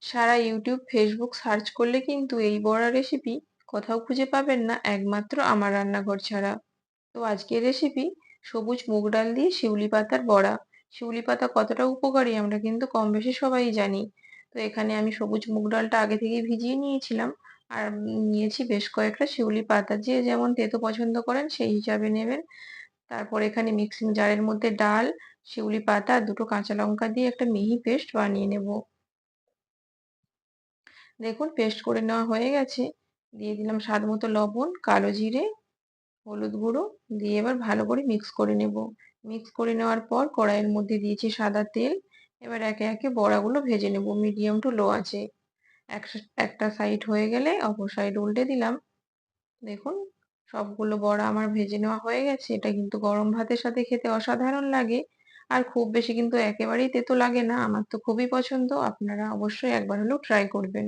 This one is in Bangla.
সারা ইউটিউব ফেসবুক সার্চ করলে কিন্তু এই বড়া রেসিপি কোথাও খুঁজে পাবেন না, একমাত্র আমার রান্নাঘর ছাড়া। তো আজকের রেসিপি সবুজ মুগ ডাল দিয়ে শিউলি পাতার বড়া। শিউলি পাতা কতটা উপকারী আমরা কিন্তু কম বেশি সবাই জানি। তো এখানে আমি সবুজ মুগ ডালটা আগে থেকে ভিজিয়ে নিয়েছিলাম, আর নিয়েছি বেশ কয়েকটা শিউলি পাতা, যে যেমন তেতো পছন্দ করেন সেই হিসাবে নেবেন। তারপর এখানে মিক্সিং জারের মধ্যে ডাল, শিউলি পাতা আর দুটো কাঁচা লঙ্কা দিয়ে একটা মিহি পেস্ট বানিয়ে নেব। দেখুন পেস্ট করে নেওয়া হয়ে গেছে। দিয়ে দিলাম স্বাদ মতো লবণ, কালো জিরে, হলুদ গুঁড়ো দিয়ে এবার ভালো করে মিক্স করে নেব। মিক্স করে নেওয়ার পর কড়াইয়ের মধ্যে দিয়েছি সাদা তেল। এবার একে একে বড়াগুলো ভেজে নেব মিডিয়াম টু লো আছে। একটা সাইড হয়ে গেলে অপর সাইড উল্টে দিলাম। দেখুন সবগুলো বড়া আমার ভেজে নেওয়া হয়ে গেছে। এটা কিন্তু গরম ভাতের সাথে খেতে অসাধারণ লাগে, আর খুব বেশি কিন্তু একেবারেই তেতো লাগে না। আমার তো খুবই পছন্দ, আপনারা অবশ্যই একবার হলেও ট্রাই করবেন।